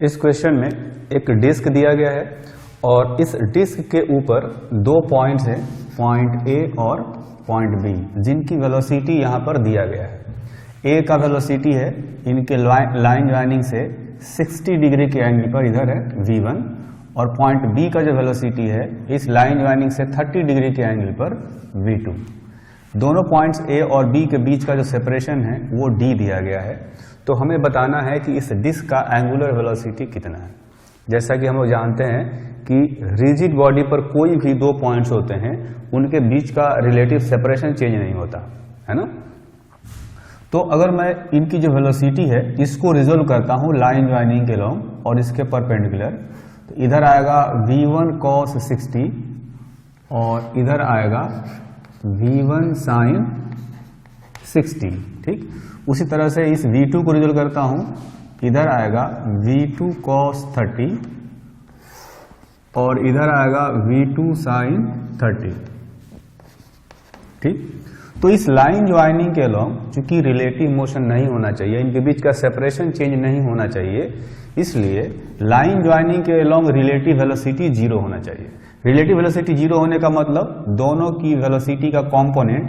इस क्वेश्चन में एक डिस्क दिया गया है और इस डिस्क के ऊपर दो पॉइंट्स हैं, पॉइंट ए और पॉइंट बी, जिनकी वेलोसिटी यहाँ पर दिया गया है। ए का वेलोसिटी है इनके लाइन ज्वाइनिंग से 60 डिग्री के एंगल पर इधर है v1, और पॉइंट बी का जो वेलोसिटी है इस लाइन ज्वाइनिंग से 30 डिग्री के एंगल पर v2। दोनों पॉइंट्स ए और बी के बीच का जो सेपरेशन है वो d दिया गया है। तो हमें बताना है कि इस डिस्क का एंगुलर वेलोसिटी कितना है। जैसा कि हम लोग जानते हैं कि रिजिड बॉडी पर कोई भी दो पॉइंट्स होते हैं उनके बीच का रिलेटिव सेपरेशन चेंज नहीं होता है ना। तो अगर मैं इनकी जो वेलोसिटी है इसको रिजोल्व करता हूं लाइन ज्वाइनिंग के लॉन्ग और इसके परपेंडिकुलर, तो इधर आएगा v1 cos 60 और इधर आएगा v1 sin 60। ठीक, उसी तरह से इस v2 को रिजोल्व करता हूं, इधर आएगा v2 cos 30 और इधर आएगा v2 sin 30। ठीक, तो इस लाइन ज्वाइनिंग के अलॉन्ग चूंकि रिलेटिव मोशन नहीं होना चाहिए, इनके बीच का सेपरेशन चेंज नहीं होना चाहिए, इसलिए लाइन ज्वाइनिंग के अलॉन्ग रिलेटिव वेलोसिटी 0 होना चाहिए। रिलेटिव वेलोसिटी 0 होने का मतलब दोनों की वेलोसिटी का कंपोनेंट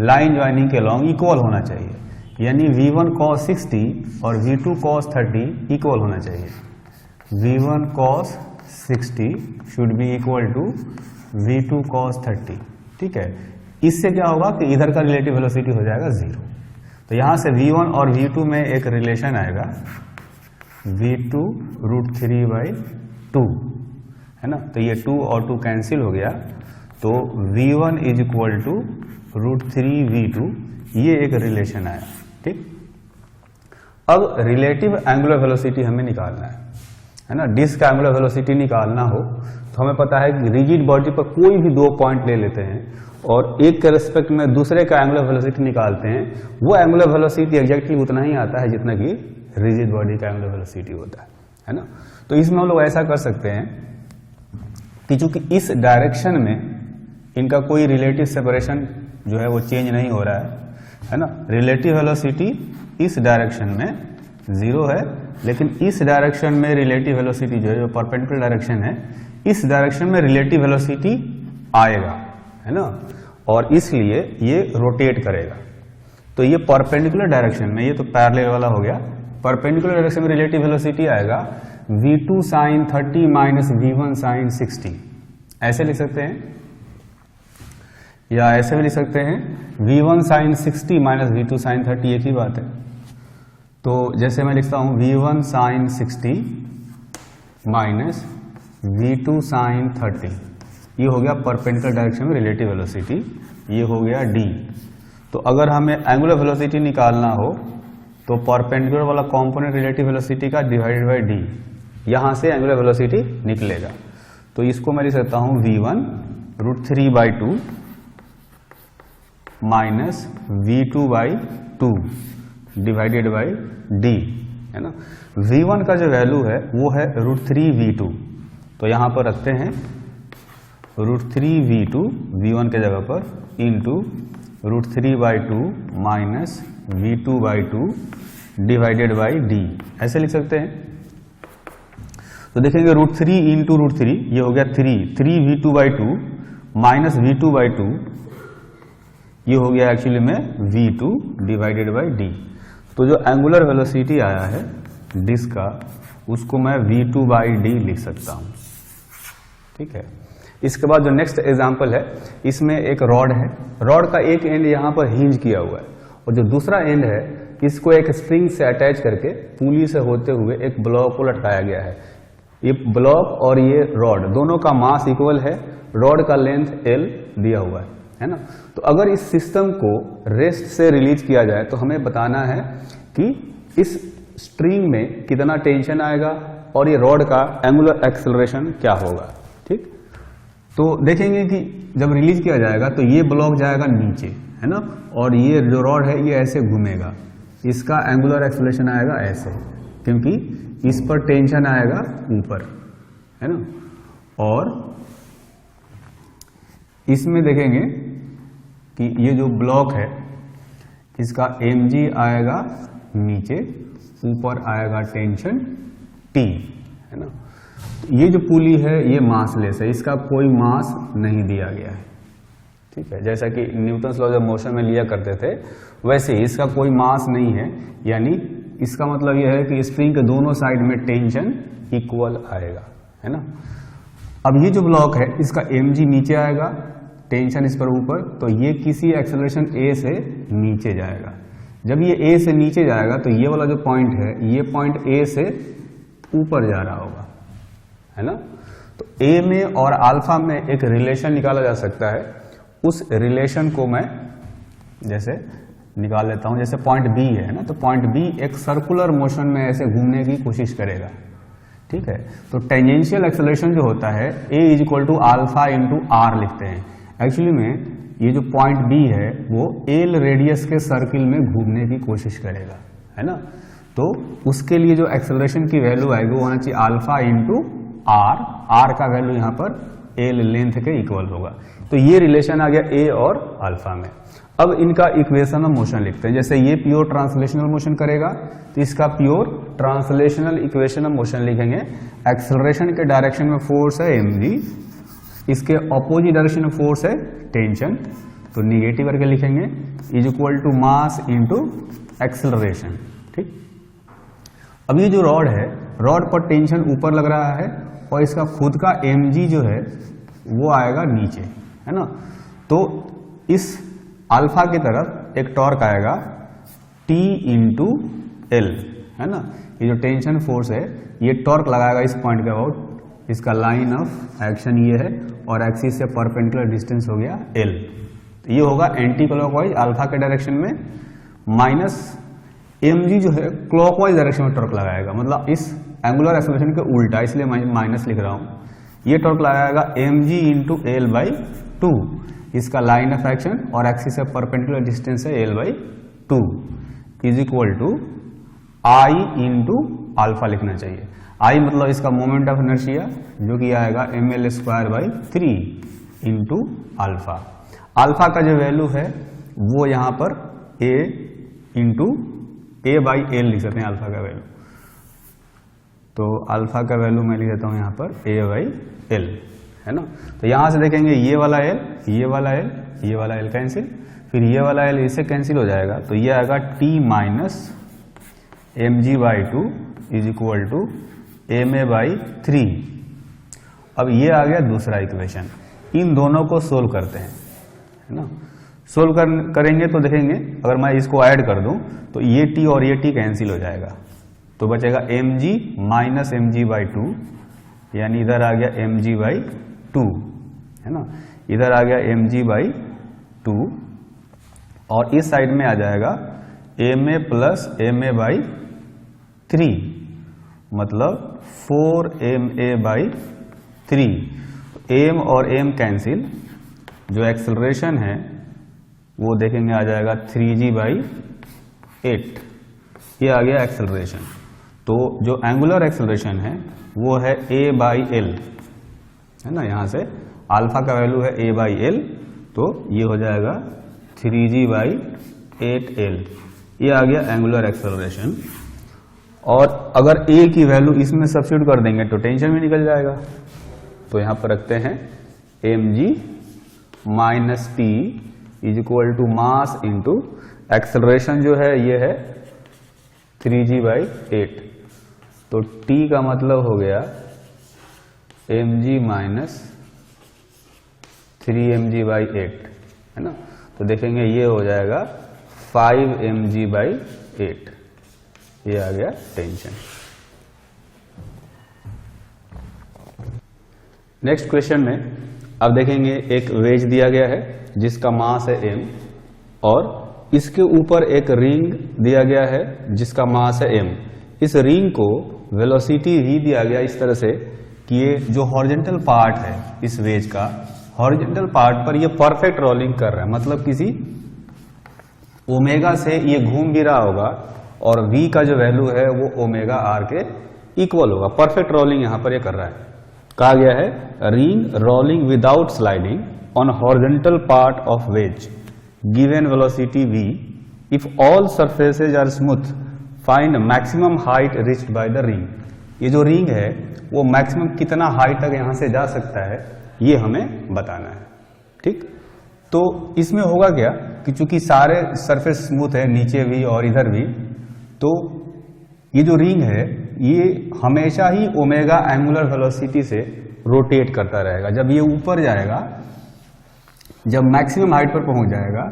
लाइन ज्वाइनिंग के अलॉन्ग इक्वल होना चाहिए, यानी v1 cos 60 और v2 cos 30 इक्वल होना चाहिए। v1 cos 60 should be equal to v2 cos 30। ठीक है, इससे क्या होगा कि इधर का रिलेटिव वेलोसिटी हो जाएगा 0। तो यहां से v1 और v2 में एक रिलेशन आएगा v2 √3/2 है ना। तो ये 2 और 2 कैंसिल हो गया, तो v1 is equal to √3v2, ये एक रिलेशन आया। ठीक, अब रिलेटिव एंगुलर वेलोसिटी हमें निकालना है ना। डिस्क का एंगुलर वेलोसिटी निकालना हो तो हमें पता है कि रिजिड बॉडी पर कोई भी दो पॉइंट ले लेते हैं और एक के रेस्पेक्ट में दूसरे का एंगुलर वेलोसिटी निकालते हैं, वो एंगुलर वेलोसिटी एग्जैक्टली उतना ही आता है जितना कि रिजिड बॉडी का एंगुलर वेलोसिटी होता है ना। तो इसमें हम लोग ऐसा कर सकते हैं कि चूंकि इस डायरेक्शन में इनका कोई रिलेटिव सेपरेशन जो है वो चेंज नहीं हो रहा है ना। रिलेटिव वेलोसिटी इस डायरेक्शन में 0 है, लेकिन इस डायरेक्शन में रिलेटिव वेलोसिटी जो है, जो परपेंडिकुलर डायरेक्शन है, इस डायरेक्शन में रिलेटिव वेलोसिटी आएगा है ना, और इसलिए ये रोटेट करेगा। तो ये परपेंडिकुलर डायरेक्शन में, ये तो पैरेलल वाला हो गया, परपेंडिकुलर डायरेक्शन में रिलेटिव वेलोसिटी आएगा v2 sin 30 minus v1 sin 60। ऐसे लिख सकते हैं या ऐसे भी लिख सकते हैं v1 sin 60 minus v2 sin 30, एक ही बात है। तो जैसे मैं लिखता हूं v1 sin 60 minus v2 sin 30, ये हो गया परपेंडिकुलर डायरेक्शन में रिलेटिव वेलोसिटी, ये हो गया d। तो अगर हमें एंगुलर वेलोसिटी निकालना हो तो परपेंडिकुलर वाला कंपोनेंट रिलेटिव वेलोसिटी का डिवाइडेड बाय d, यहां से एंगुलर वेलोसिटी निकलेगा। तो इसको मैं लिख सकता हूं v1 √3/2 minus v2/2 divided by d है ना। v1 का जो वैल्यू है वो है √3v2, तो यहां पर रखते हैं √3v2 v1 के जगह पर into √3/2 minus v2/2 divided by d, ऐसे लिख सकते हैं। तो देखेंगे √3 इंटू √3, ये हो गया 3v2/2 माइनस v2/2, ये हो गया एक्चुअली में v2 डिवाइडेड बाय d। तो जो एंगुलर वेलोसिटी आया है डिस्क का, उसको मैं v2/d लिख सकता हूं। ठीक है, इसके बाद जो नेक्स्ट एग्जांपल है, इसमें एक रॉड है, रॉड का एक एंड यहाँ पर हिंज किया हुआ है और जो दूसरा एंड है इसको एक स्प्रिंग से अटैच करके पुली से होते हुए एक ब्लॉक को लटकाया गया है। ये ब्लॉक और ये रॉड दोनों का मास इक्वल है, रॉड का लेंथ L दिया हुआ है ना। तो अगर इस सिस्टम को रेस्ट से रिलीज किया जाए तो हमें बताना है कि इस स्ट्रिंग में कितना टेंशन आएगा और ये रॉड का एंगुलर एक्सेलरेशन क्या होगा। ठीक, तो देखेंगे कि जब रिलीज किया जाएगा तो ये ब्लॉक जाएगा नीचे है ना, और ये जो रॉड है ये ऐसे घूमेगा, इसका एंगुलर एक्सेलरेशन आएगा ऐसे, क्योंकि इस पर टेंशन आएगा ऊपर है ना। और इसमें देखेंगे कि ये जो ब्लॉक है इसका mg आएगा नीचे, ऊपर आएगा टेंशन T है ना। ये जो पुली है ये मासलेस है, इसका कोई मास नहीं दिया गया है, ठीक है। जैसा कि न्यूटन्स लॉज ऑफ मोशन में लिया करते थे वैसे इसका कोई मास नहीं है, यानी इसका मतलब यह है कि स्प्रिंग के दोनों साइड में टेंशन इक्वल आएगा, है ना। अब ये जो ब्लॉक है इसका mg नीचे आएगा, टेंशन इस पर ऊपर, तो ये किसी एक्सेलरेशन a से नीचे जाएगा। जब ये a से नीचे जाएगा तो ये वाला जो पॉइंट है ये पॉइंट a से ऊपर जा रहा होगा, है ना। तो a में और अल्फा में एक रिलेशन निकाला जा सकता है, उस रिलेशन को मैं जैसे निकाल लेता हूं। जैसे पॉइंट b है ना, तो पॉइंट b एक सर्कुलर मोशन में ऐसे घूमने की कोशिश करेगा, ठीक है। तो टेंजेंशियल एक्सेलरेशन जो होता है a equal to alpha into R लिखते हैं। एक्चुअली में ये जो पॉइंट b है वो l रेडियस के सर्किल में घूमने की कोशिश करेगा, है ना। तो उसके लिए जो एक्सेलरेशन की वैल्यू आएगी वो होना चाहिए अल्फा इंटू आर, आर का वैल्यू यहाँ पर l लेंथ के इक्वल होगा। तो ये रिलेशन आ गया a और अल्फा में। अब इनका इक्वेशन ऑफ मोशन लिखते हैं। जैसे ये प्योर ट्रांसलेशनल मोशन करेगा तो इसका pure translational equation of motion लिखेंगे। एक्सेलरेशन के डायरेक्शन में फोर्स है mg, इसके ऑपोजिट डायरेक्शन में फोर्स है टेंशन, तो निगेटिव करके लिखेंगे, is equal to mass into acceleration, ठीक। अब ये जो रॉड है, रॉड पर टेंशन ऊपर लग रहा है और इसका खुद का mg जो है वो आएगा नीचे, है ना। तो इस अल्फा की तरफ एक टॉर्क आएगा T इंटू एल, है ना। ये जो टेंशन फोर्स है ये टॉर्क लगाएगा इस पॉइंट के अबाउट, इसका लाइन ऑफ एक्शन ये है और एक्सिस से परपेंडिकुलर डिस्टेंस हो गया L। तो ये होगा एंटी क्लॉकवाइज अल्फा के डायरेक्शन में, माइनस mg जो है क्लॉकवाइज डायरेक्शन में टॉर्क लगाएगा, मतलब इस एंगुलर एक्सेलरेशन के उल्टा, इसलिए मैं माइनस लिख रहा हूं। ये टॉर्क लगाएगा mg into L by two, इसका लाइन ऑफ एक्शन और एक्सिस से परपेंडिकुलर डिस्टेंस है L by two, is equal to I into alpha लिखना चाहिए। I मतलब इसका मोमेंट ऑफ इनर्शिया जो कि आएगा ml square by 3 into alpha. Alpha का जो वैल्यू है वो यहाँ पर a into a by L लिख सकते हैं अल्फा का वैल्यू। तो अल्फा का वैल्यू मैं लिख देता हूँ यहाँ पर a बाई एल, है ना। तो यहां से देखेंगे ये वाला L, ये वाला L, ये वाला L कैंसिल, फिर ये वाला L इससे कैंसिल हो जाएगा, तो ये आएगा T minus mg by 2 is equal to ma by 3। अब ये आ गया दूसरा इक्वेशन, इन दोनों को सोल्व करते हैं, है ना। सोल्व करेंगे तो देखेंगे अगर मैं इसको ऐड कर दूं तो ये T और ये T कैंसिल हो जाएगा, तो बचेगा mg माइनस mg बाई 2, यानी इधर आ गया mg बाई 2, है ना, इधर आ गया mg बाई 2 और इस साइड में आ जाएगा ma प्लस ma बाई 3, मतलब 4ma बाई 3। m और m कैंसिल, जो एक्सेलरेशन है वो देखेंगे आ जाएगा 3g बाई 8, ये आ गया एक्सेलरेशन। तो जो एंगुलर एक्सेलरेशन है वो है a बाई एल, है ना। यहां से अल्फा का वैल्यू है a बाई एल, तो ये हो जाएगा 3g बाई 8l, ये आ गया एंगुलर एक्सेलरेशन। और अगर a की वैल्यू इसमें सब्स्टिट्यूट कर देंगे तो टेंशन भी निकल जाएगा, तो यहां पर रखते हैं mg minus t is equal to mass into acceleration जो है ये है 3g बाई 8, तो t का मतलब हो गया mg माइनस 3mg बाई 8, है ना। तो देखेंगे ये हो जाएगा 5mg बाई 8, ये आ गया टेंशन। नेक्स्ट क्वेश्चन में अब देखेंगे एक वेज दिया गया है जिसका मास है m और इसके ऊपर एक रिंग दिया गया है जिसका मास है m। इस रिंग को वेलोसिटी v दिया गया इस तरह से कि ये जो हॉरिजॉन्टल पार्ट है इस वेज का, हॉरिजॉन्टल पार्ट पर ये परफेक्ट रोलिंग कर रहा है, मतलब किसी ओमेगा से ये घूम भी रहा होगा और v का जो वैल्यू है वो ओमेगा r के इक्वल होगा। परफेक्ट रोलिंग यहां पर ये कर रहा है। कहा गया है ring rolling without sliding on horizontal part of wedge given velocity v if all surfaces are smooth find maximum height reached by the ring. ये जो रिंग है वो मैक्सिमम कितना हाइट तक यहां से जा सकता है ये हमें बताना है। ठीक, तो इसमें होगा क्या कि चूंकि सारे सरफेस स्मूथ है नीचे भी और इधर भी, तो ये जो रिंग है ये हमेशा ही ओमेगा एंगुलर वेलोसिटी से रोटेट करता रहेगा। जब ये ऊपर जाएगा, जब मैक्सिमम हाइट पर पहुंच जाएगा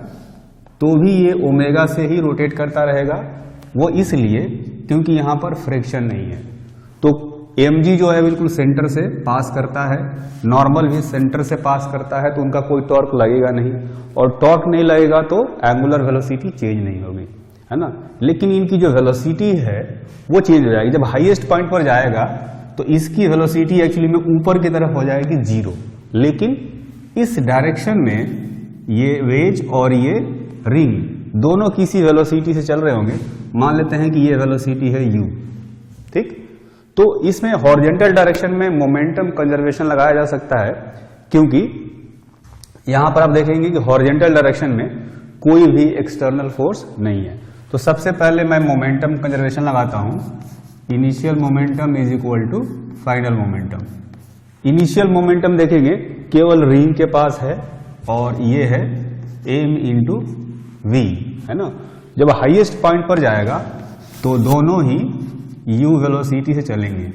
तो भी ये ओमेगा से ही रोटेट करता रहेगा। वो इसलिए क्योंकि यहां पर फ्रिक्शन नहीं है। तो mg जो है बिल्कुल सेंटर से पास करता है, नॉर्मल भी सेंटर से पास करता है, तो उनका कोई टॉर्क लगेगा नहीं, और टॉर्क नहीं लगेगा तो एंगुलर वेलोसिटी चेंज नहीं होगी, है ना। लेकिन इनकी जो वेलोसिटी है वो चेंज हो जाएगी। जब हाईएस्ट पॉइंट पर जाएगा तो इसकी वेलोसिटी एक्चुअली में ऊपर की तरफ हो जाएगी 0, लेकिन इस डायरेक्शन में ये वेज और ये रिंग दोनों किसी वेलोसिटी से चल रहे होंगे। मान लेते हैं कि ये वेलोसिटी है u, ठीक। तो इसमें हॉरिजॉन्टल डायरेक्शन में मोमेंटम कंजर्वेशन लगाया जा सकता है, क्योंकि यहां पर आप देखेंगे कि हॉरिजॉन्टल डायरेक्शन में कोई भी एक्सटर्नल फोर्स नहीं है। तो सबसे पहले मैं मोमेंटम कंजर्वेशन लगाता हूं। Initial momentum is equal to final momentum. Initial momentum देखेंगे केवल रिंग के पास है और ये है m इंटू v, है ना। जब हाईएस्ट पॉइंट पर जाएगा तो दोनों ही u वेलोसिटी से चलेंगे,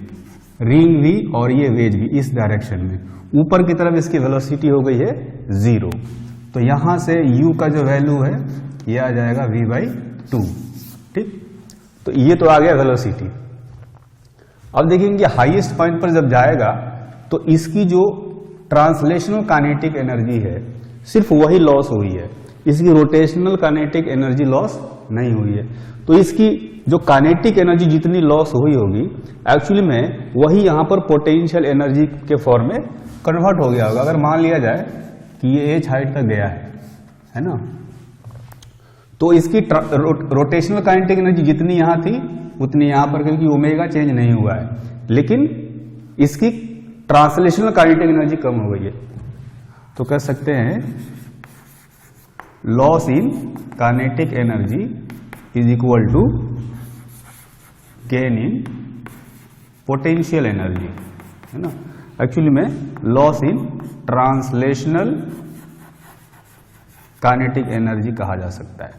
रिंग v और ये वेज भी इस डायरेक्शन में। ऊपर की तरफ इसकी वेलोसिटी हो गई है 0, तो यहां से u का जो वैल्यू है ये आ जाएगा v/2, ठीक। तो ये तो आ गया वेलोसिटी। अब देखेंगे हाईएस्ट पॉइंट पर जब जाएगा तो इसकी जो ट्रांसलेशनल काइनेटिक एनर्जी है सिर्फ वही लॉस हुई है, इसकी रोटेशनल काइनेटिक एनर्जी लॉस नहीं हुई है। तो इसकी जो काइनेटिक एनर्जी जितनी लॉस हुई होगी एक्चुअली में वही यहां पर पोटेंशियल एनर्जी के फॉर्म में कन्वर्ट हो गया होगा। अगर मान लिया जाए कि ये h हाइट तक गया है ना, तो इसकी रोटेशनल काइनेटिक एनर्जी जितनी यहां थी उतनी यहां पर, क्योंकि ओमेगा चेंज नहीं हुआ है, लेकिन इसकी ट्रांसलेशनल काइनेटिक एनर्जी कम हो गई है। तो कह सकते हैं loss in kinetic energy is equal to gain in potential energy, है ना। एक्चुअली में loss in translational kinetic energy कहा जा सकता है,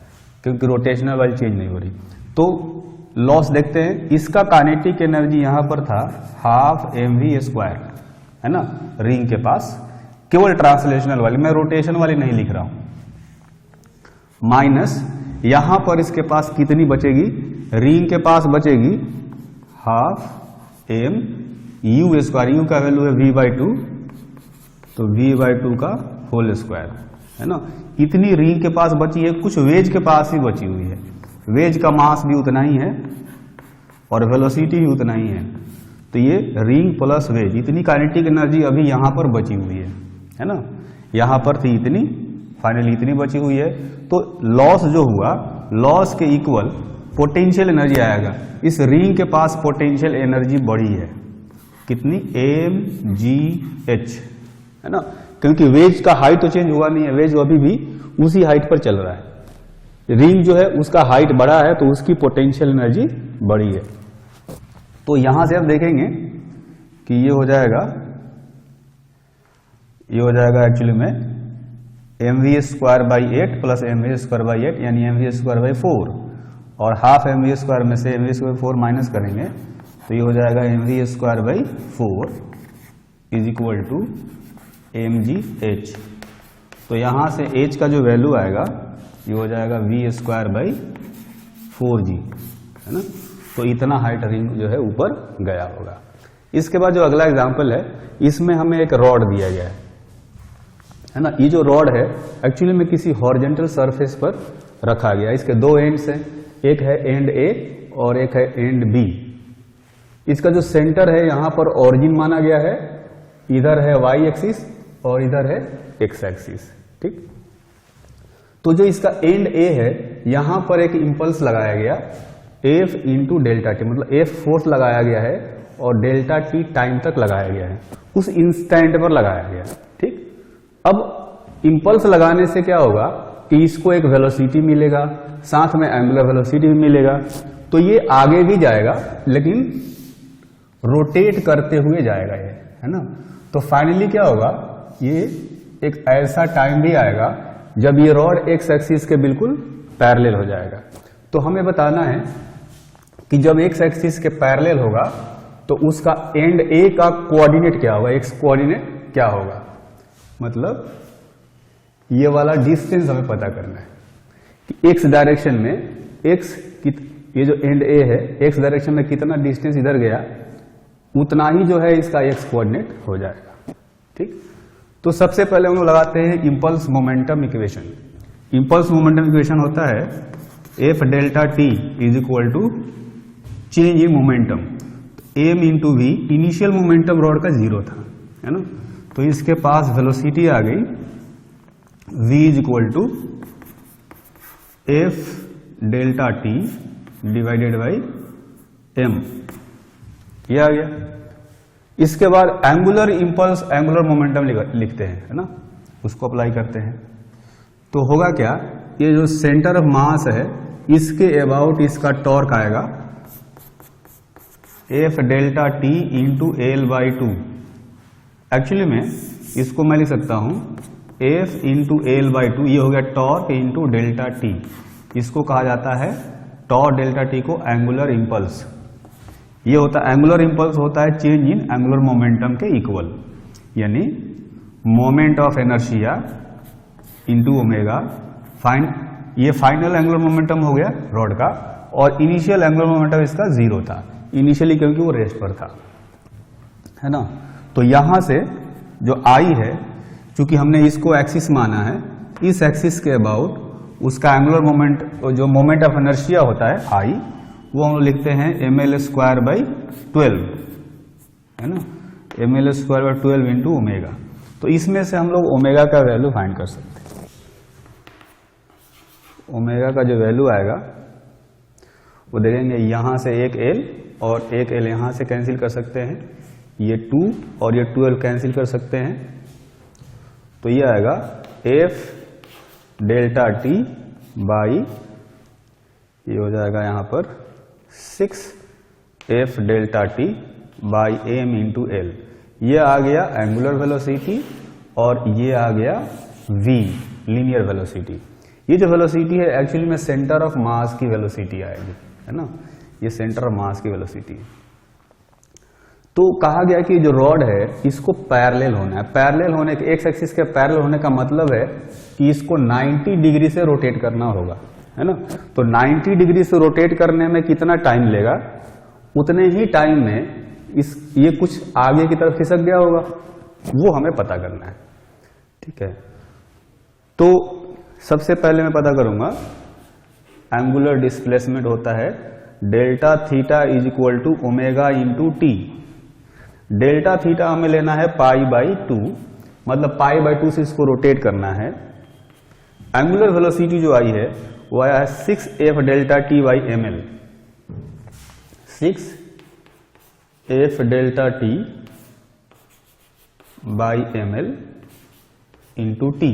क्योंकि रोटेशनल वाली चेंज नहीं हो रही। तो लॉस देखते हैं, इसका काइनेटिक एनर्जी यहां पर था हाफ mv², है ना, रिंग के पास, केवल ट्रांसलेशनल वाली, मैं रोटेशन वाली नहीं लिख रहा हूं। माइनस यहां पर इसके पास कितनी बचेगी, रिंग के पास बचेगी हाफ m u², u का वैल्यू है v/2, तो v/2 का होल स्क्वायर, है ना। इतनी रिंग के पास बची है, कुछ वेज के पास ही बची हुई है। वेज का मास भी उतना ही है और वेलोसिटी भी उतना ही है। तो ये रिंग प्लस वेज, इतनी काइनेटिक एनर्जी अभी यहां पर बची हुई है ना। यहां पर थी इतनी, फाइनली इतनी बची हुई है। तो लॉस जो हुआ, लॉस के इक्वल पोटेंशियल एनर्जी आएगा। इस रिंग के पास पोटेंशियल एनर्जी बढ़ी है, कितनी, mgh, है ना, क्योंकि वेज का हाइट तो चेंज हुआ नहीं है, वेज अभी भी उसी हाइट पर चल रहा है। रिंग जो है उसका हाइट बढ़ा है तो उसकी पोटेंशियल एनर्जी बढ़ी है। तो यहां से अब देखेंगे कि ये हो जाएगा एक्चुअली में mv²/8 प्लस mv²/8 यानी mv²/4, और हाफ mv² में से mv²/4 माइनस करेंगे तो ये हो जाएगा mv²/4 is equal to mgh। तो यहां से h का जो वैल्यू आएगा ये हो जाएगा v²/4g, है ना। तो इतना हाइट रिंग जो है ऊपर गया होगा। इसके बाद जो अगला एग्जांपल है, इसमें हमें एक रॉड दिया गया है ना। ये जो रॉड है एक्चुअली में किसी हॉरिजॉन्टल सरफेस पर रखा गया। इसके दो एंड्स हैं, एक है एंड ए और एक है एंड बी। इसका जो सेंटर है यहां पर ओरिजिन माना गया है, इधर है y एक्सिस और इधर है x एक्सिस, ठीक। तो जो इसका एंड ए है यहां पर एक इंपल्स लगाया गया F इंटू डेल्टा टी, मतलब F फोर्स लगाया गया है और डेल्टा टी टाइम तक लगाया गया है, उस इंस्टेंट पर लगाया गया, ठीक। अब इंपल्स लगाने से क्या होगा कि इसको एक वेलोसिटी मिलेगा, साथ में एंगुलर वेलोसिटी भी मिलेगा। तो ये आगे भी जाएगा लेकिन रोटेट करते हुए जाएगा ये, है ना। तो फाइनली क्या होगा, ये एक ऐसा टाइम भी आएगा जब ये रॉड एक्स एक्सिस के बिल्कुल पैरेलल हो जाएगा। तो हमें बताना है कि जब एक्स एक्सिस के पैरेलल होगा तो उसका एंड ए का कोऑर्डिनेट क्या होगा, एक्स कोऑर्डिनेट क्या होगा। मतलब ये वाला डिस्टेंस हमें पता करना है कि एक्स डायरेक्शन में एक्स, ये जो एंड ए है, एक्स डायरेक्शन में कितना डिस्टेंस इधर गया उतना ही जो है इसका एक्स कोऑर्डिनेट हो जाएगा। ठीक, तो सबसे पहले हम लोग लगाते हैं impulse momentum equation. Impulse momentum equation होता है F delta T is equal to change in momentum, M into V. Initial momentum rod का 0 था, है ना। तो इसके पास वेलोसिटी आ गई v is equal to F delta T divided by m, ये आ गया। इसके बाद एंगुलर इंपल्स एंगुलर मोमेंटम लिखते हैं, है ना, उसको अप्लाई करते हैं। तो होगा क्या, ये जो सेंटर ऑफ मास है इसके अबाउट इसका टॉर्क आएगा F delta T into L by 2। Actually में इसको मैं लिख सकता हूं एफ इंटू एल बाई 2, ये हो गया टॉर्क इंटू डेल्टा टी। इसको कहा जाता है टॉर्क डेल्टा टी को एंगुलर इंपल्स। ये होता है एंगुलर इंपल्स होता है चेंज इन एंगुलर मोमेंटम के इक्वल, यानी moment of inertia into omega. ये फाइनल एंगुलर मोमेंटम हो गया रॉड का, और इनिशियल एंगुलर मोमेंटम इसका 0 था इनिशियली, क्योंकि वो रेस्ट पर था, है ना। तो यहां से जो आई है, चूंकि हमने इसको एक्सिस माना है, इस एक्सिस के अबाउट उसका एंगुलर मोमेंट, जो मोमेंट ऑफ इनर्शिया होता है आई, वो हम लिखते हैं ml स्क्वायर बाई 12, है ना, ml square by 12 into omega. तो इसमें से हम लोग ओमेगा का वैल्यू फाइंड कर सकते हैं। ओमेगा का जो वैल्यू आएगा वो देखेंगे, यहां से एक l और एक l यहां से कैंसिल कर सकते हैं, ये 2 और ये 12 कैंसिल कर सकते हैं। तो ये आएगा f डेल्टा टी बाई, ये हो जाएगा यहां पर 6 f delta T by m into L. ये आ गया एंगुलर वेलोसिटी और ये आ गया v लीनियर वेलोसिटी। ये जो वेलोसिटी है एक्चुअली में सेंटर ऑफ मास की वेलोसिटी आएगी, है ना, ये सेंटर ऑफ मास की वेलोसिटी। तो कहा गया कि जो रॉड है इसको पैरेलल होना है। पैरेलल होने के, एक्स एक्सिस के पैरेलल होने का मतलब है कि इसको 90 डिग्री से रोटेट करना होगा, है ना। तो 90 डिग्री से रोटेट करने में कितना टाइम लेगा, उतने ही टाइम में ये कुछ आगे की तरफ खिसक गया होगा, वो हमें पता करना है। ठीक है, तो सबसे पहले मैं पता करूंगा एंगुलर डिस्प्लेसमेंट होता है delta theta is equal to omega into T. Delta theta हमें लेना है पाई बाई 2, मतलब पाई बाई 2 से इसको रोटेट करना है। एंगुलर वेलोसिटी जो आई है वो आया है 6 F delta T by M L, 6 F delta T by M L into T,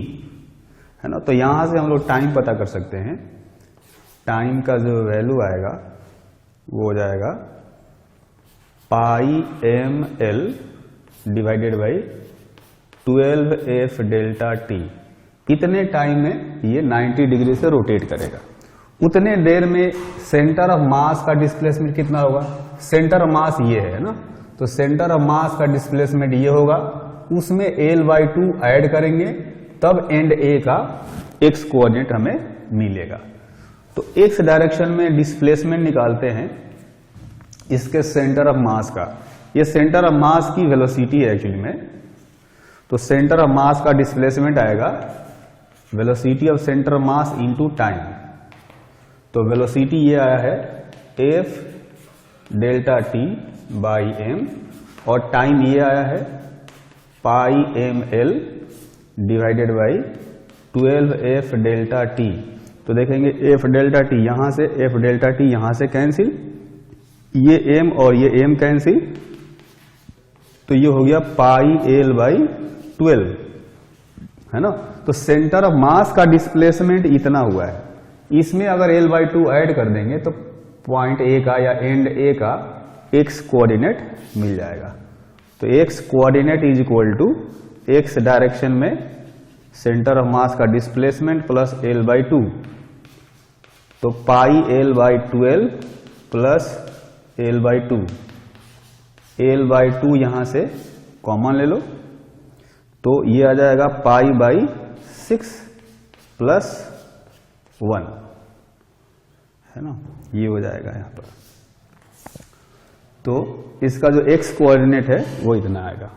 है ना। तो यहां से हम लोग टाइम पता कर सकते हैं। टाइम का जो वैल्यू आएगा वो हो जाएगा pi M L divided by 12 F delta T. इतने टाइम में ये 90 डिग्री से रोटेट करेगा। उतने देर में सेंटर ऑफ मास का डिस्प्लेसमेंट कितना होगा, सेंटर ऑफ मास ये है ना, तो सेंटर ऑफ मास का डिस्प्लेसमेंट ये होगा, उसमें l/2 ऐड करेंगे तब एंड ए का एक्स कोऑर्डिनेट हमें मिलेगा। तो एक्स डायरेक्शन में डिस्प्लेसमेंट निकालते हैं इसके सेंटर ऑफ मास का। ये सेंटर ऑफ मास की वेलोसिटी है एक्चुअली में। तो सेंटर ऑफ मास का डिस्प्लेसमेंट आएगा velocity of centre of mass into time. तो वेलोसिटी ये आया है F delta T by M, और टाइम ये आया है pi M L divided by 12 F delta T. तो देखेंगे एफ डेल्टा टी यहां से, एफ डेल्टा टी यहां से कैंसिल, ये एम और ये एम कैंसिल, तो ये हो गया पाई एल बाई 12, है ना। तो सेंटर ऑफ मास का डिस्प्लेसमेंट इतना हुआ है। इसमें अगर l/2 ऐड कर देंगे तो पॉइंट ए का या एंड ए का एक्स कोऑर्डिनेट मिल जाएगा। तो X coordinate is equal to X direction में सेंटर ऑफ मास का डिस्प्लेसमेंट प्लस L/2, तो पाई L/12 प्लस L/2, L/2 यहां से कॉमन ले लो, तो ये आ जाएगा π/6 प्लस 1, है ना, ये हो जाएगा यहां पर। तो इसका जो x कोऑर्डिनेट है वो इतना आएगा।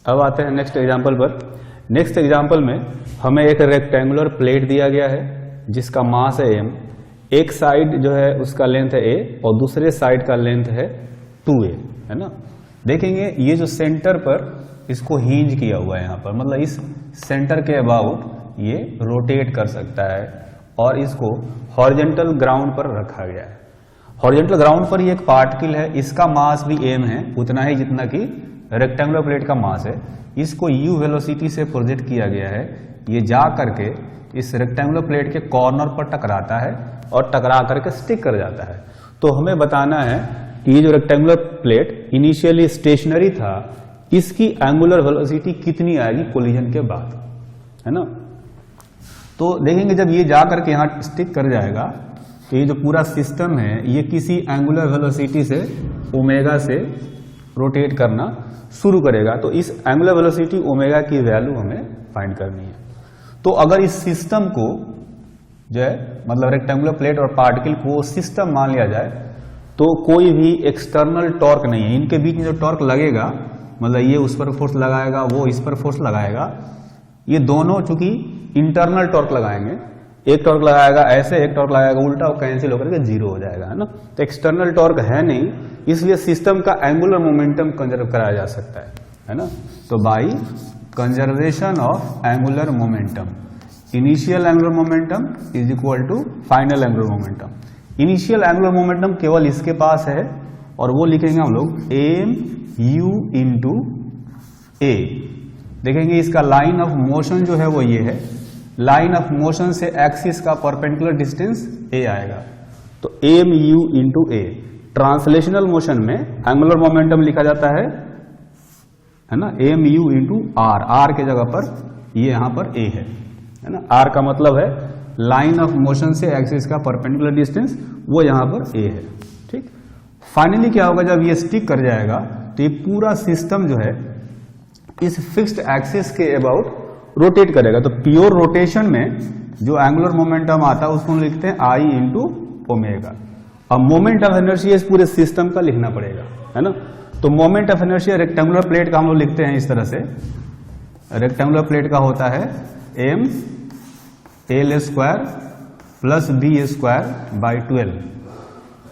अब आते हैं नेक्स्ट एग्जांपल पर। नेक्स्ट एग्जांपल में हमें एक रेक्टेंगुलर प्लेट दिया गया है जिसका मास है m, एक साइड जो है उसका लेंथ है a और दूसरे साइड का लेंथ है 2a, है ना। देखेंगे ये जो सेंटर पर इसको हिंज किया हुआ है यहाँ पर, मतलब इस सेंटर के अबाउट ये रोटेट कर सकता है और इसको हॉरिजॉन्टल ग्राउंड पर रखा गया है। हॉरिजॉन्टल ग्राउंड पर ये एक पार्टिकल है, इसका मास भी m है, उतना ही जितना कि रेक्टेंगुलर प्लेट का मास है। इसको u वेलोसिटी से प्रोजेक्ट किया गया है, ये जा करके इस रेक्टेंगुलर प्लेट के कॉर्नर पर टकराता है और टकरा करके स्टिक कर जाता है। तो हमें बताना है कि ये जो रेक्टेंगुलर प्लेट इनिशियली स्टेशनरी था, इसकी एंगुलर वेलोसिटी कितनी आएगी कोलिजन के बाद, है ना। तो देखेंगे जब ये जा करके यहाँ स्टिक कर जाएगा तो ये जो पूरा सिस्टम है ये किसी एंगुलर वेलोसिटी से ओमेगा से रोटेट करना शुरू करेगा। तो इस एंगुलर वेलोसिटी ओमेगा की वैल्यू हमें फाइंड करनी है। तो अगर इस सिस्टम को जो है मतलब रेक्टेंगुलर प्लेट और पार्टिकल को सिस्टम मान लिया जाए तो कोई भी एक्सटर्नल टॉर्क नहीं है, इनके बीच में जो टॉर्क लगेगा मतलब ये उस पर फोर्स लगाएगा, वो इस पर फोर्स लगाएगा, ये दोनों चूंकि इंटरनल टॉर्क लगाएंगे, एक टॉर्क लगाएगा ऐसे, एक टॉर्क लगाएगा उल्टा, और कैंसिल होकर के जीरो हो जाएगा, है ना। तो एक्सटर्नल टॉर्क है नहीं, इसलिए सिस्टम का एंगुलर मोमेंटम कंजर्व कराया जा सकता है ना। तो by conservation of angular momentum, initial angular momentum is equal to final angular momentum. Initial angular momentum केवल इसके पास है और वो लिखेंगे हम लोग mu इंटू a। देखेंगे इसका लाइन ऑफ मोशन जो है वो ये है, लाइन ऑफ मोशन से एक्सिस का परपेंडिकुलर डिस्टेंस a आएगा, तो mu into a। Translational motion में एंगुलर मोमेंटम लिखा जाता है ना mu इंटू r के जगह पर ये यहां पर a है ना। r का मतलब है लाइन ऑफ मोशन से एक्सिस का परपेंडिकुलर डिस्टेंस, वो यहां पर a है, ठीक। फाइनली क्या होगा, जब ये स्टिक कर जाएगा तो ये पूरा सिस्टम जो है इस फिक्स्ड एक्सिस के अबाउट रोटेट करेगा। तो प्योर रोटेशन में जो एंगुलर मोमेंटम आता है उसको हम लिखते हैं I इंटू ओमेगा। अब मोमेंट ऑफ इनर्शिया इस पूरे सिस्टम का लिखना पड़ेगा, है ना। तो moment of inertia rectangular plate का हम लोग लिखते हैं इस तरह से, रेक्टेंगुलर प्लेट का होता है m l square plus b square by 12।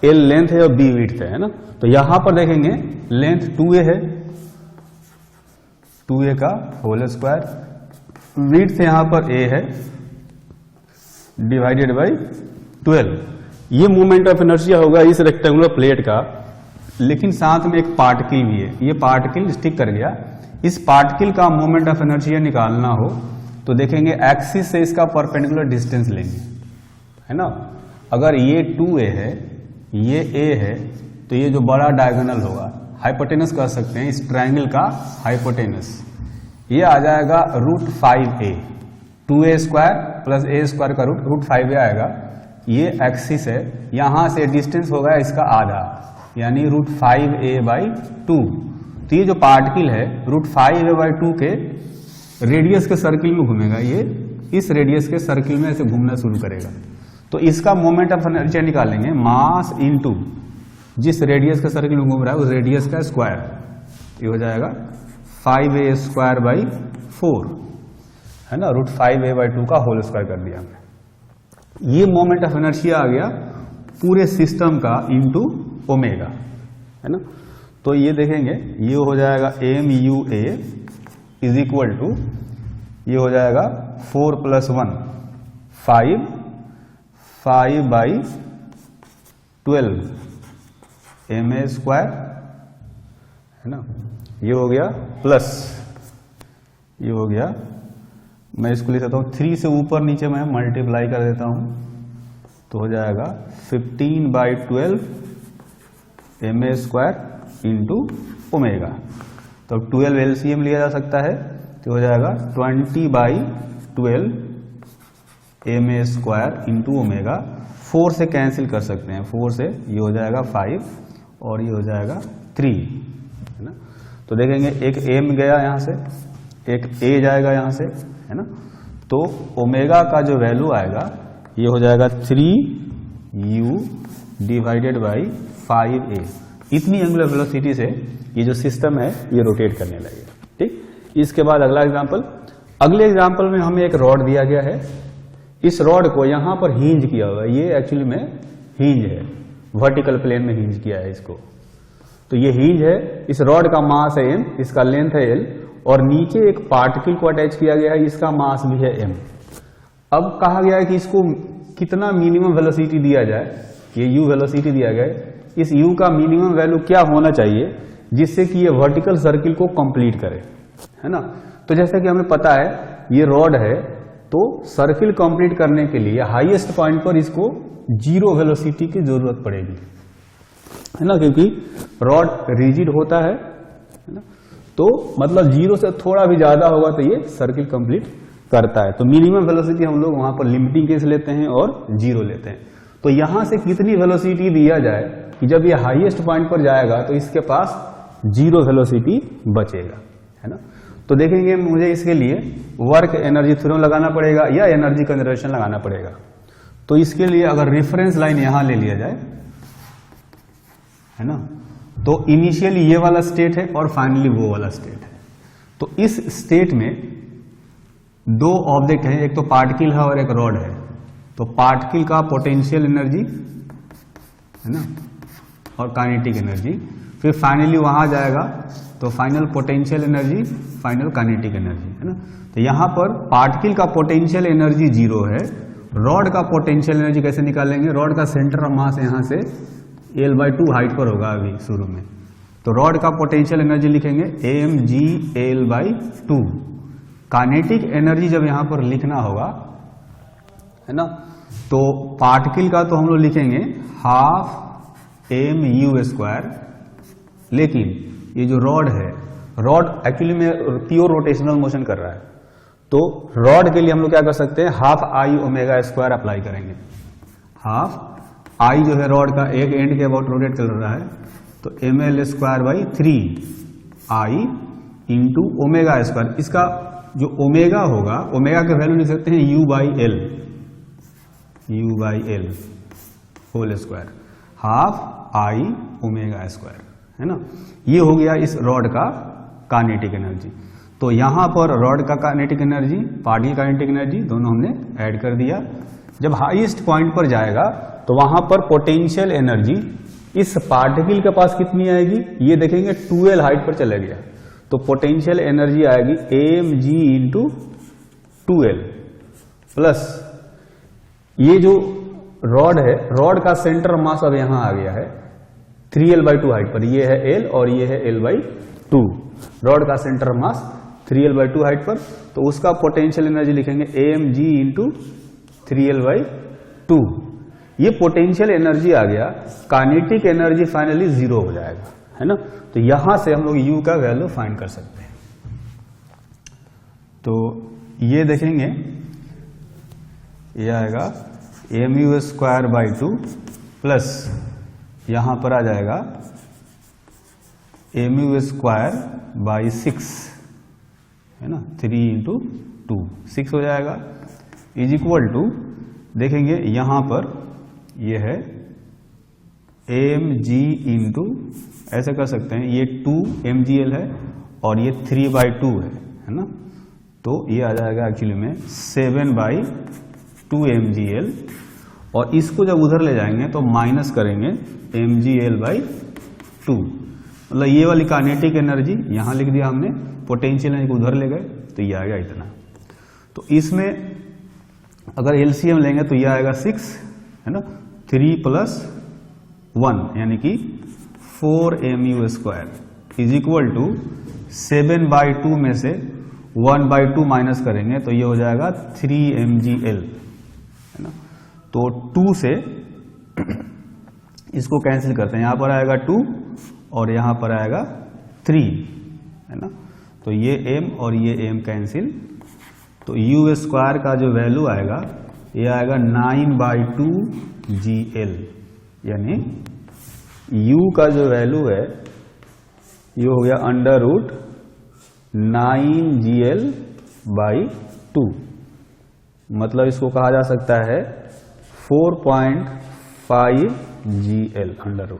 l length है और b विड्थ है ना। तो यहां पर देखेंगे लेंथ 2a है, 2a का होल स्क्वायर, विड्थ यहां पर a है डिवाइडेड बाई 12। ये मोमेंट ऑफ इनर्शिया होगा इस रेक्टेंगुलर प्लेट का, लेकिन साथ में एक पार्टिकल भी है, ये पार्टिकल स्टिक कर गया। इस पार्टिकल का मोमेंट ऑफ इनर्शिया निकालना हो तो देखेंगे एक्सिस से इसका परपेंडिकुलर डिस्टेंस लेंगे, है ना। अगर ये 2a है, ये a है, तो ये जो बड़ा डायगोनल होगा हाइपोटेनस कह सकते हैं, इस ट्रायंगल का हाइपोटेनस, ये आ जाएगा √5a। 2a square plus a square का रूट 5a आएगा। ये एक्सिस है, यहां से डिस्टेंस होगा इसका आधा, यानी √5a/2। तो ये जो पार्टिकल है √5a/2 के रेडियस के सर्किल में घूमेगा, ये इस रेडियस के सर्किल में ऐसे घूमना शुरू करेगा। तो इसका मोमेंट ऑफ इनर्शिया निकालेंगे, मास इनटू जिस रेडियस के सर्किल में घूम रहा है उस रेडियस का स्क्वायर, ये हो जाएगा 5a स्क्वायर बाई 4, है ना। √5a/2 का होल स्क्वायर कर दिया हमने। ये मोमेंट ऑफ इनर्शिया आ गया पूरे सिस्टम का इंटू ओमेगा, है ना। तो ये देखेंगे ये हो जाएगा mu(a) इज इक्वल टू, ये हो जाएगा 4 + 1 5/12 ma स्क्वायर, है ना। ये हो गया प्लस, ये हो गया, मैं इसको लिख देता हूं 3 से ऊपर नीचे मैं मल्टीप्लाई कर देता हूं, तो हो जाएगा 15/12 ma² इंटू ओमेगा। तो 12 LCM लिया जा सकता है, तो हो जाएगा 20/12 ma² इंटू ओमेगा। 4 से कैंसिल कर सकते हैं, 4 से ये हो जाएगा 5 और ये हो जाएगा 3, है ना। तो देखेंगे एक m गया यहाँ से, एक a जाएगा यहाँ से, है ना। तो ओमेगा का जो वैल्यू आएगा ये हो जाएगा 3u डिवाइडेड बाई 5a। इतनी एंगुलर वेलोसिटी से ये जो सिस्टम है ये रोटेट करने लगेगा। ठीक, इसके बाद अगला एग्जांपल। अगले एग्जांपल में हमें एक रॉड दिया गया है, इस रॉड को यहां पर हिंज किया हुआ है, ये एक्चुअली में हिंज है, वर्टिकल प्लेन में हिंज किया है इसको। तो ये हिंज है, इस रॉड का मास है m, इसका लेंथ है l, और नीचे एक पार्टिकल को अटैच किया गया है, इसका मास भी है m। अब कहा गया है कि इसको कितना मिनिमम वेलोसिटी दिया जाए, ये u वेलोसिटी दिया गया है, इस u का मिनिमम वैल्यू क्या होना चाहिए जिससे कि ये वर्टिकल सर्किल को कंप्लीट करे, है ना। तो जैसे कि हमें पता है ये रॉड है, तो सर्किल कंप्लीट करने के लिए हाईएस्ट पॉइंट पर इसको 0 वेलोसिटी की जरूरत पड़ेगी, है ना, क्योंकि रॉड रिजिड होता है ना। तो मतलब 0 से थोड़ा भी ज्यादा होगा तो ये सर्किल कंप्लीट करता है। तो मिनिमम वेलोसिटी हम लोग वहां पर लिमिटिंग केस लेते हैं और 0 लेते हैं। तो यहां से कितनी वेलोसिटी दिया जाए कि जब ये हाईएस्ट पॉइंट पर जाएगा तो इसके पास 0 वेलोसिटी बचेगा, है ना। तो देखेंगे मुझे इसके लिए वर्क एनर्जी थ्योरम लगाना पड़ेगा या एनर्जी कंजर्वेशन लगाना पड़ेगा। तो इसके लिए अगर रेफरेंस लाइन यहां ले लिया जाए, है ना, तो इनिशियली ये वाला स्टेट है और फाइनली वो वाला स्टेट है। तो इस स्टेट में 2 ऑब्जेक्ट हैं, एक तो पार्टिकल है और एक रॉड है। तो पार्टिकल का पोटेंशियल एनर्जी, है ना, और काइनेटिक एनर्जी, फिर फाइनली वहां जाएगा तो final potential energy, final kinetic energy, है ना। तो यहां पर पार्टिकल का पोटेंशियल एनर्जी 0 है, रॉड का पोटेंशियल एनर्जी कैसे निकालेंगे, रॉड का सेंटर ऑफ मास यहां से L/2 हाइट पर होगा अभी शुरू में। तो रॉड का पोटेंशियल एनर्जी लिखेंगे mg/L/2। काइनेटिक एनर्जी जब यहां पर लिखना होगा, है ना, तो पार्टिकल का तो हम लोग लिखेंगे 12 mu², लेकिन ये जो रॉड है, रॉड एक्चुअली में प्योर रोटेशनल मोशन कर रहा है। तो रॉड के लिए हम लोग क्या कर सकते हैं, 12I ω² अप्लाई करेंगे। 12I जो है रॉड का एक एंड के अबाउट रोटेट कर रहा है, तो ml²/3I इंटू ω²। इसका जो ओमेगा होगा, ओमेगा के वैल्यू लिख सकते हैं U/L होल स्क्वायर, 12I ω², है ना। ये हो गया इस रॉड का काइनेटिक एनर्जी। तो यहां पर रॉड का kinetic energy, particle kinetic energy दोनों हमने ऐड कर दिया। जब हाईएस्ट पॉइंट पर जाएगा तो वहां पर पोटेंशियल एनर्जी इस पार्टिकल के पास कितनी आएगी, ये देखेंगे 2L हाइट पर चला गया, तो पोटेंशियल एनर्जी आएगी mg/2L प्लस ये जो रॉड है, रॉड का सेंटर मास अब यहां आ गया है 3L/2 हाइट पर, ये है L और ये है L/2। रॉड का सेंटर मास 3L/2 हाइट पर, तो उसका पोटेंशियल एनर्जी लिखेंगे mg/3L/2। ये पोटेंशियल एनर्जी आ गया, काइनेटिक एनर्जी फाइनली 0 हो जाएगा, है ना। तो यहां से हम लोग U का वैल्यू फाइंड कर सकते हैं। तो ये देखेंगे, ये आएगा mu²/2 प्लस यहां पर आ जाएगा mu²/6, है ना, 3 × 2 6 हो जाएगा, इज इक्वल टू देखेंगे यहां पर ये है mg इंटू, ऐसे कर सकते हैं, ये 2 mgl है और ये 3/2 है ना। तो ये आ जाएगा एक्चुअली में 7/2 mgl, और इसको जब उधर ले जाएंगे तो माइनस करेंगे mgl/2। मतलब ये वाली काइनेटिक एनर्जी यहां लिख दिया हमने, पोटेंशियल एनर्जी को उधर ले गए तो ये आ गया इतना। तो इसमें अगर एलसीएम लेंगे तो ये आएगा 6, है ना, 3 + 1 यानी कि 4 mu² इज इक्वल टू 7/2 में से 1/2 माइनस करेंगे तो ये हो जाएगा 3 mgl, है ना। तो 2 से इसको कैंसिल करते हैं, यहां पर आएगा 2 और यहां पर आएगा 3, है ना। तो ये m और ये m कैंसिल, तो u स्क्वायर का जो वैल्यू आएगा ये आएगा 9/2 GL, यानी u का जो वैल्यू है ये हो गया √9GL/2, मतलब इसको कहा जा सकता है 4.5 GL √।